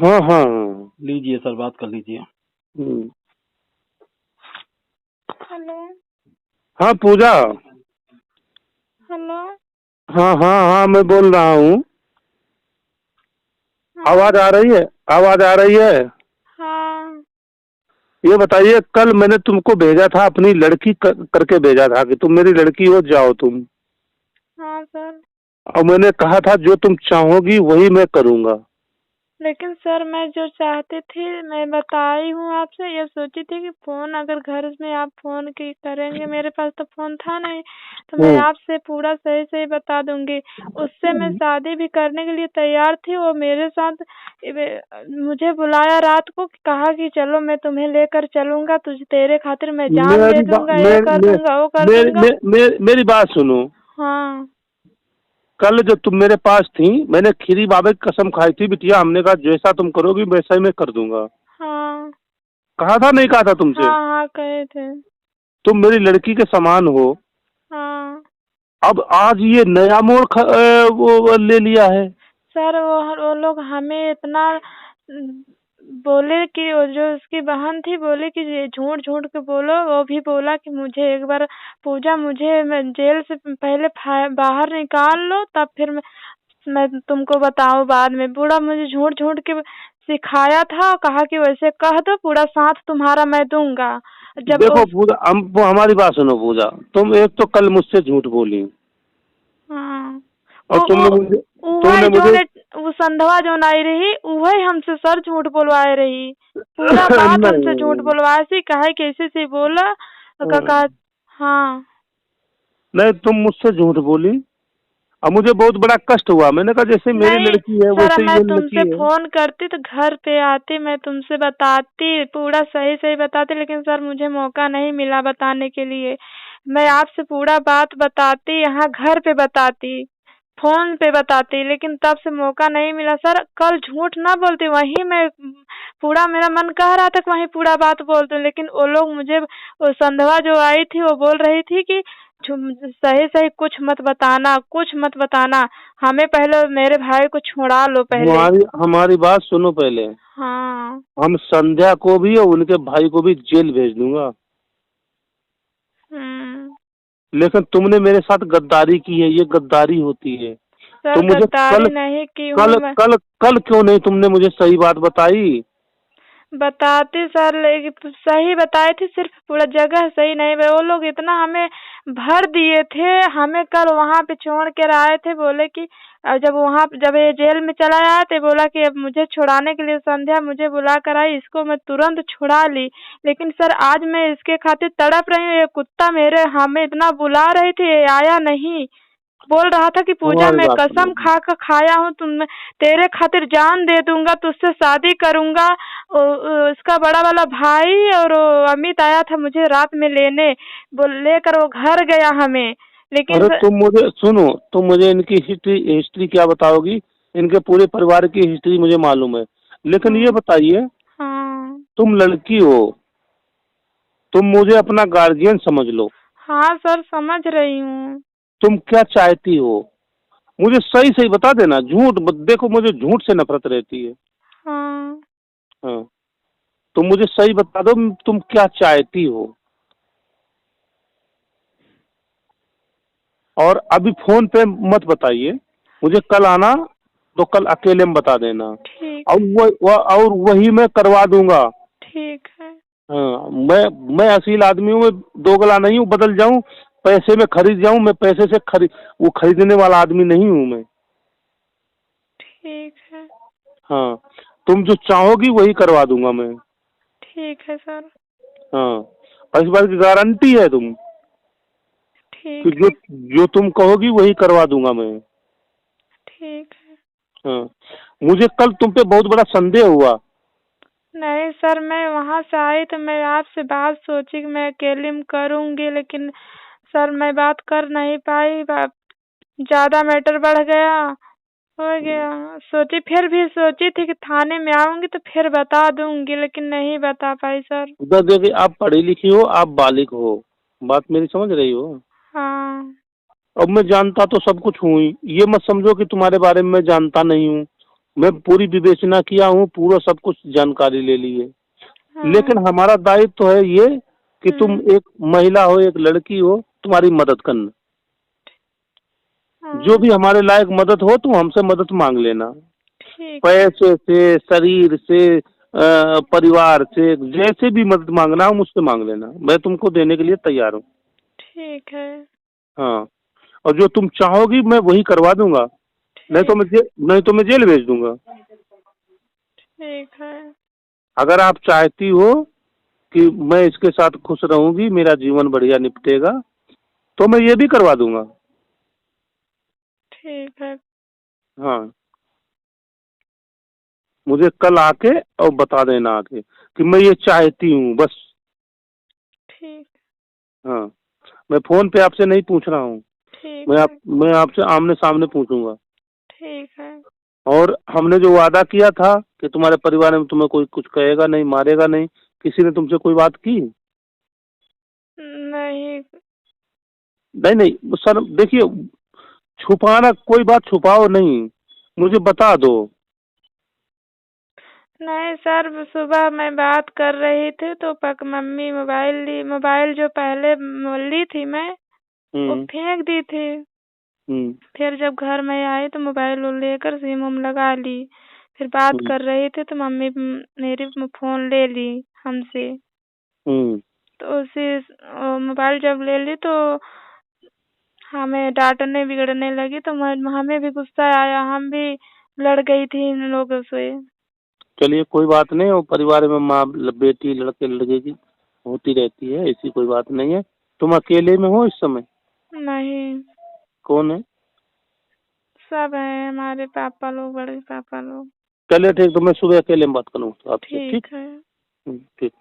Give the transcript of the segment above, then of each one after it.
हाँ हाँ हाँ। लीजिए सर, बात कर लीजिए। हेलो। हाँ पूजा। हेलो। हाँ हाँ हाँ, मैं बोल रहा हूँ। आवाज हाँ। आ रही है? आवाज आ रही है? हाँ। ये बताइए, कल मैंने तुमको भेजा था, अपनी लड़की करके भेजा था कि तुम मेरी लड़की हो जाओ तुम। हाँ सर। और मैंने कहा था जो तुम चाहोगी वही मैं करूँगा। लेकिन सर मैं जो चाहती थी मैं बताई हूँ आपसे, ये सोची थी कि फोन अगर घर में आप फोन की करेंगे, मेरे पास तो फोन था नहीं, तो मैं आपसे पूरा सही सही बता दूंगी। उससे मैं शादी भी करने के लिए तैयार थी। वो मेरे साथ मुझे बुलाया रात को, कहा कि चलो मैं तुम्हें लेकर चलूंगा, तुझे तेरे खातिर मैं जान दे मेरी बात दूंगा, ये कर दूंगा वो कर दूंगा। मेरी बात सुनो। हाँ। कल जब तुम मेरे पास थी, मैंने खीरी बाबा की कसम खाई थी बिटिया, हमने कहा जैसा तुम करोगी वैसा ही मैं कर दूंगा। हाँ। कहा था नहीं कहा था तुमसे? हाँ हाँ कहे थे। तुम मेरी लड़की के समान हो। हाँ अब आज ये नया मोड़ वो ले लिया है। सर, वो लोग हमें इतना बोले कि वो जो उसकी बहन थी बोले कि ये झूठ झूठ के बोलो। वो भी बोला कि मुझे एक बार पूजा, मुझे मैं जेल से पहले बाहर निकाल लो, तब फिर मैं तुमको बताऊं बाद में। पूरा मुझे झूठ झूठ के सिखाया था, कहा कि वैसे कह दो, पूरा साथ तुम्हारा मैं दूंगा। जब देखो पूजा, हमारी बात सुनो पूजा, तुम एक तो कल मुझसे झूठ बोली, हाँ और तुमने वही जो मुझे ने वो संधवा जो आई रही, वही हमसे सर झूठ बोलवाए रही। पूरा बात हमसे झूठ नहीं बोलवाए सी, कहे कैसे से बोला कहा। हाँ नहीं, तुम मुझसे झूठ बोली और मुझे बहुत बड़ा कष्ट हुआ। मैंने कहा जैसे मेरी नहीं लड़की है सर, वैसे ही मैं ये तुमसे लड़की है। फोन करती तो घर पे आती, मैं तुमसे बताती, पूरा सही सही बताती, लेकिन सर मुझे मौका नहीं मिला बताने के लिए। मैं आपसे पूरा बात बताती, यहाँ घर पे बताती, फोन पे बताती, लेकिन तब से मौका नहीं मिला। सर कल झूठ ना बोलती, वहीं मैं पूरा मेरा मन कह रहा था कि वहीं पूरा बात बोलती, लेकिन वो लोग मुझे, वो संधवा जो आई थी वो बोल रही थी कि सही सही कुछ मत बताना, कुछ मत बताना, हमें पहले मेरे भाई को छुड़ा लो पहले। हमारी हमारी बात सुनो पहले। हाँ। हम संध्या को भी और उनके भाई को भी जेल भेज दूंगा। हम्म। लेकिन तुमने मेरे साथ गद्दारी की है, ये गद्दारी होती है। सर तुम मुझे कल गद्दारी नहीं की हूँ कल मैं। कल कल क्यों नहीं तुमने मुझे सही बात बताई? बताती सर, लेकिन सही बताई थी, सिर्फ पूरा जगह सही नहीं। वो लोग इतना हमें भर दिए थे, हमें कल वहाँ पे छोड़ कर आए थे, बोले कि जब ये जेल में चला आया तो बोला कि अब मुझे छुड़ाने के लिए संध्या मुझे बुला कर आई, इसको मैं तुरंत छुड़ा ली। लेकिन सर आज मैं इसके खातिर तड़प रही हूँ। ये कुत्ता मेरे हमें इतना बुला रही थी, ये आया नहीं। बोल रहा था कि पूजा हमारी मैं बात कसम सुनो। खा कर खाया हूँ, तुम तेरे खातिर जान दे दूंगा, तुझसे शादी करूंगा। उसका बड़ा वाला भाई और वो अमित आया था मुझे रात में लेने, लेकर वो घर गया हमें। लेकिन अरे तुम मुझे सुनो, तुम मुझे इनकी हिस्ट्री हिस्ट्री क्या बताओगी? इनके पूरे परिवार की हिस्ट्री मुझे मालूम है। लेकिन ये हाँ। बताइए, हाँ। तुम लड़की हो, तुम मुझे अपना गार्जियन समझ लो। हाँ सर समझ रही हूँ। तुम क्या चाहती हो मुझे सही सही बता देना। झूठ देखो, मुझे झूठ से नफरत रहती है। हाँ। हाँ, तुम मुझे सही बता दो, तुम क्या चाहती हो। और अभी फोन पे मत बताइए, मुझे कल आना तो कल अकेले में बता देना। ठीक। और और वही मैं करवा दूंगा। ठीक है। हाँ, मैं असील आदमी हूँ, मैं दोगला नहीं हूँ, बदल जाऊं पैसे में खरीद जाऊं। मैं पैसे से वो खरीदने वाला आदमी नहीं हूँ मैं। ठीक है। हाँ, तुम जो चाहोगी वही करवा दूंगा मैं। ठीक है सर। हाँ, और इस बात की गारंटी है तुम कि ठीक जो है। जो तुम कहोगी वही करवा दूंगा मैं। ठीक है। हाँ, मुझे कल तुम पे बहुत बड़ा संदेह हुआ। नहीं सर, मैं वहाँ से आई तो मैं आपसे बात सोची कि मैं अकेले में करूँगी, लेकिन सर मैं बात कर नहीं पाई। ज़्यादा मैटर बढ़ गया, हो गया। फिर भी सोची थी कि थाने में आऊँगी तो फिर बता दूँगी, लेकिन नहीं बता पाई सर। उधर देखिए, आप पढ़ी लिखी हो, आप बालिग हो, बात मेरी समझ रही हो? हाँ। अब मैं जानता तो सब कुछ हूँ ही, ये मत समझो कि तुम्हारे बारे में मैं जानता नहीं हूँ। मैं पूरी विवेचना किया हूँ, पूरा सब कुछ जानकारी ले ली है। हाँ। लेकिन हमारा दायित्व तो है ये कि तुम एक महिला हो, एक लड़की हो, तुम्हारी मदद करना। हाँ। जो भी हमारे लायक मदद हो तुम हमसे मदद मांग लेना, ठीक। पैसे से, शरीर से, परिवार से, जैसे भी मदद मांगना हो मुझसे मांग लेना, मैं तुमको देने के लिए तैयार हूँ। ठीक है। हाँ, और जो तुम चाहोगी मैं वही करवा दूंगा, ठीक। नहीं तो मैं जेल भेज दूंगा। ठीक है। अगर आप चाहती हो कि मैं इसके साथ खुश रहूंगी, मेरा जीवन बढ़िया निपटेगा, तो मैं ये भी करवा दूंगा। ठीक है। हाँ, मुझे कल आके और बता देना आके कि मैं ये चाहती हूँ बस। ठीक। हाँ, मैं फोन पे आपसे नहीं पूछ रहा हूँ, ठीक है। मैं आपसे आमने सामने पूछूंगा। ठीक है। और हमने जो वादा किया था कि तुम्हारे परिवार में तुम्हें कोई कुछ कहेगा नहीं, मारेगा नहीं, किसी ने तुमसे कोई बात की? नहीं। नहीं नहीं सर, देखिए, छुपाना, कोई बात छुपाओ नहीं, मुझे बता दो। नहीं सर, सुबह मैं बात कर रही थी तो मम्मी मोबाइल जो पहले ली थी मैं, वो हम्म। फेंक दी थी। हम्म। फिर जब घर में आई तो मोबाइल लेकर सिम लगा ली। फिर बात हम्म। कर रही थी तो मम्मी मेरी फोन ले ली हमसे। हम्म। तो उसी मोबाइल जब ले ली तो हमें डांटने बिगड़ने लगी, तो हमें भी गुस्सा आया, हम भी लड़ गई थी इन लोगों से। चलिए कोई बात नहीं, वो परिवार में माँ बेटी लड़के लड़के की होती रहती है, ऐसी कोई बात नहीं है। तुम अकेले में हो इस समय? नहीं, कौन है? सब है, हमारे पापा लोग, बड़े पापा लोग। चलिए ठीक, तो मैं सुबह अकेले में बात करूँ आपसे, ठीक? ठीक है। ठीक।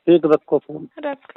ठीक, रखो फोन। रख।